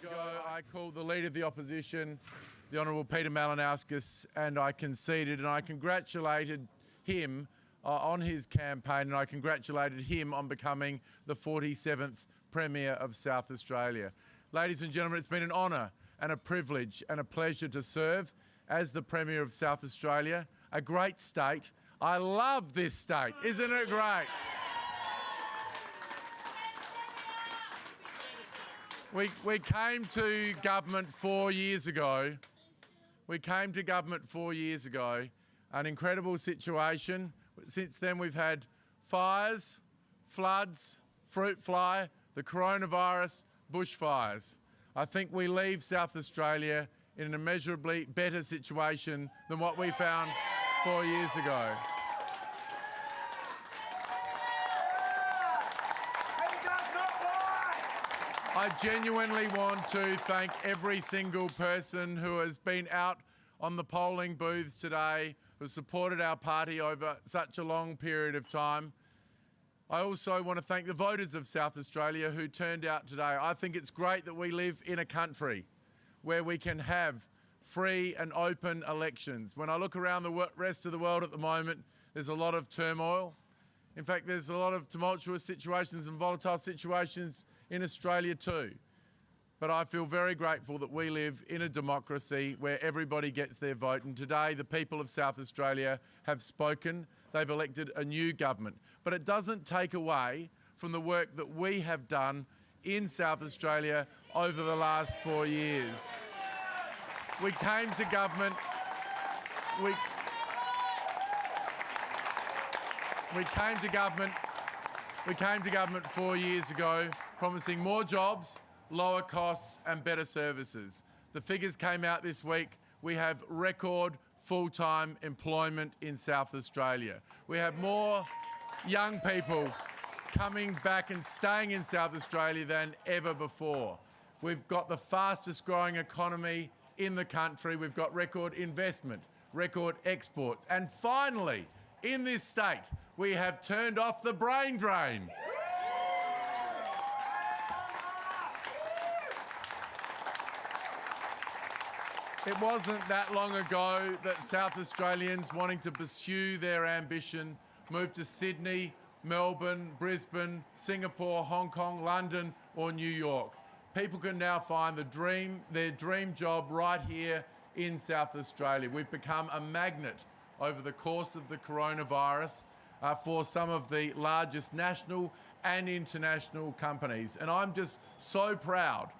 minutes ago, I called the Leader of the Opposition, the Honourable Peter Malinauskas, and I conceded, and I congratulated him on his campaign, and I congratulated him on becoming the 47th Premier of South Australia. Ladies and gentlemen, it's been an honour and a privilege and a pleasure to serve as the Premier of South Australia, a great state. I love this state, isn't it great? We came to government 4 years ago. An incredible situation. Since then we've had fires, floods, fruit fly, the coronavirus, bushfires. I think we leave South Australia in an immeasurably better situation than what we found 4 years ago. I genuinely want to thank every single person who has been out on the polling booths today, who supported our party over such a long period of time. I also want to thank the voters of South Australia who turned out today. I think it's great that we live in a country where we can have free and open elections. When I look around the rest of the world at the moment, there's a lot of turmoil. In fact, there's a lot of tumultuous situations and volatile situations in Australia too. But I feel very grateful that we live in a democracy where everybody gets their vote. And today, the people of South Australia have spoken. They've elected a new government. But it doesn't take away from the work that we have done in South Australia over the last 4 years. We came to government. We came to government 4 years ago, promising more jobs, lower costs and better services. The figures came out this week. We have record full-time employment in South Australia. We have more young people coming back and staying in South Australia than ever before. We've got the fastest growing economy in the country. We've got record investment, record exports. And finally, in this state, we have turned off the brain drain. It wasn't that long ago that South Australians wanting to pursue their ambition moved to Sydney, Melbourne, Brisbane, Singapore, Hong Kong, London or New York. People can now find their dream job right here in South Australia. We've become a magnet over the course of the coronavirus for some of the largest national and international companies. And I'm just so proud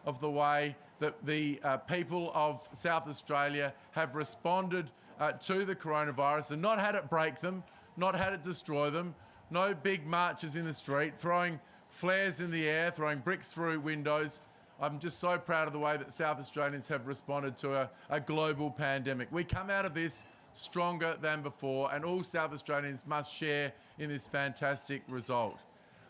of the way that the people of South Australia have responded to the coronavirus and not had it break them, not had it destroy them, no big marches in the street, throwing flares in the air, throwing bricks through windows. I'm just so proud of the way that South Australians have responded to a global pandemic. We come out of this stronger than before, and all South Australians must share in this fantastic result.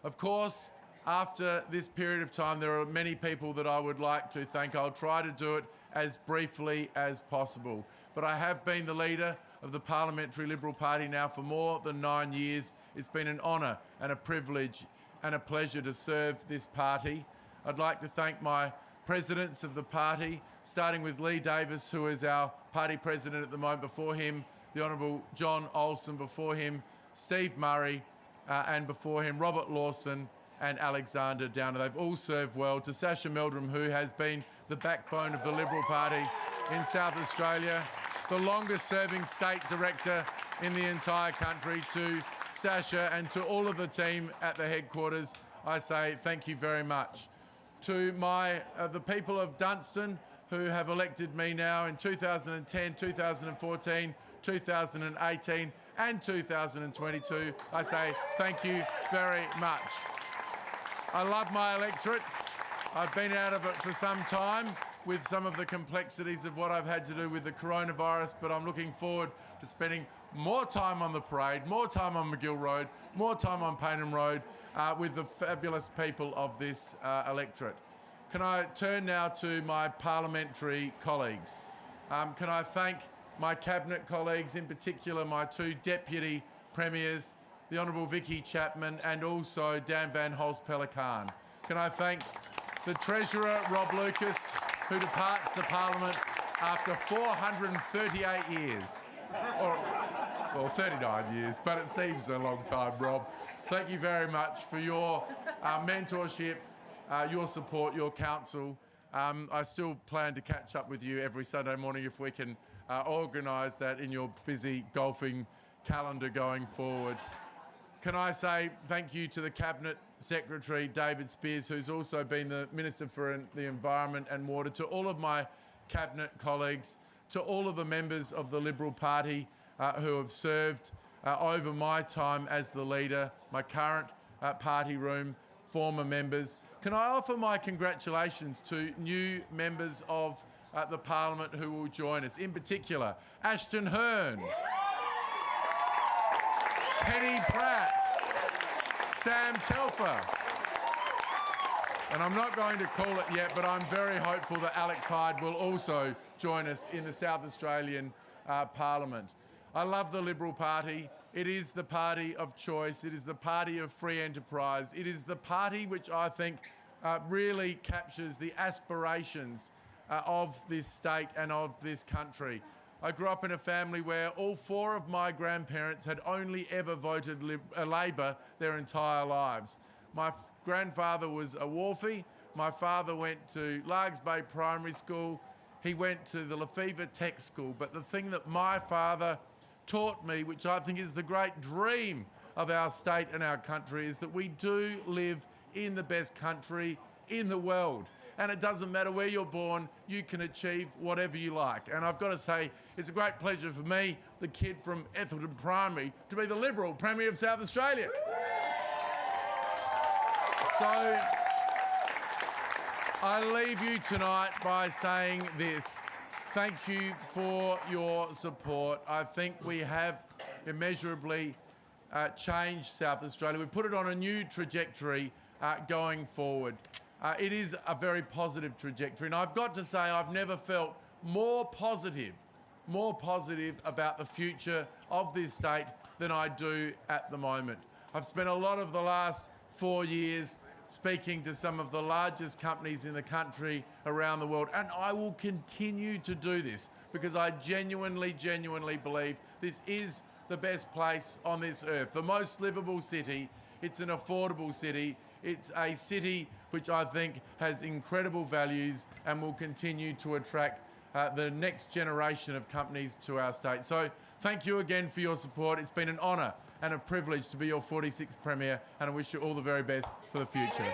Of course, after this period of time, there are many people that I would like to thank. I'll try to do it as briefly as possible. But I have been the leader of the Parliamentary Liberal Party now for more than 9 years. It's been an honour and a privilege and a pleasure to serve this party. I'd like to thank my presidents of the party, starting with Lee Davis, who is our party president at the moment. Before him, the Honourable John Olsen. Before him, Steve Murray. And before him, Robert Lawson and Alexander Downer. They've all served well. To Sasha Meldrum, who has been the backbone of the Liberal Party in South Australia, the longest serving state director in the entire country. To Sasha and to all of the team at the headquarters, I say thank you very much. To the people of Dunstan who have elected me now in 2010, 2014, 2018 and 2022, I say thank you very much. I love my electorate. I've been out of it for some time with some of the complexities of what I've had to do with the coronavirus, but I'm looking forward to spending more time on the parade, more time on McGill Road, more time on Payneham Road with the fabulous people of this electorate. Can I turn now to my parliamentary colleagues? Can I thank my cabinet colleagues, in particular my two deputy premiers, the Honourable Vicky Chapman and also Dan Van Holst-Pellekaan. Can I thank the Treasurer, Rob Lucas, who departs the Parliament after 438 years. Well, 39 years, but it seems a long time, Rob. Thank you very much for your mentorship, your support, your counsel. I still plan to catch up with you every Sunday morning if we can organise that in your busy golfing calendar going forward. Can I say thank you to the Cabinet Secretary, David Spears, who's also been the Minister for the Environment and Water, to all of my Cabinet colleagues, to all of the members of the Liberal Party who have served over my time as the leader, my current party room, former members. Can I offer my congratulations to new members of the Parliament who will join us, in particular, Ashton Hearn, Penny Pratt, Sam Telfer, and I'm not going to call it yet, but I'm very hopeful that Alex Hyde will also join us in the South Australian Parliament. I love the Liberal Party. It is the party of choice. It is the party of free enterprise. It is the party which I think really captures the aspirations of this state and of this country. I grew up in a family where all four of my grandparents had only ever voted Labor their entire lives. My grandfather was a wharfie. My father went to Largs Bay Primary School. He went to the Lefevre Tech School. But the thing that my father taught me, which I think is the great dream of our state and our country, is that we do live in the best country in the world. And it doesn't matter where you're born, you can achieve whatever you like. And I've got to say, it's a great pleasure for me, the kid from Ethelton Primary, to be the Liberal Premier of South Australia. So I leave you tonight by saying this. Thank you for your support. I think we have immeasurably changed South Australia. We've put it on a new trajectory going forward. It is a very positive trajectory. And I've got to say, I've never felt more positive about the future of this state than I do at the moment. I've spent a lot of the last 4 years speaking to some of the largest companies in the country around the world, and I will continue to do this because I genuinely believe this is the best place on this earth, the most livable city. It's an affordable city. It's a city which I think has incredible values and will continue to attract the next generation of companies to our state. So thank you again for your support. It's been an honour and a privilege to be your 46th Premier, and I wish you all the very best for the future.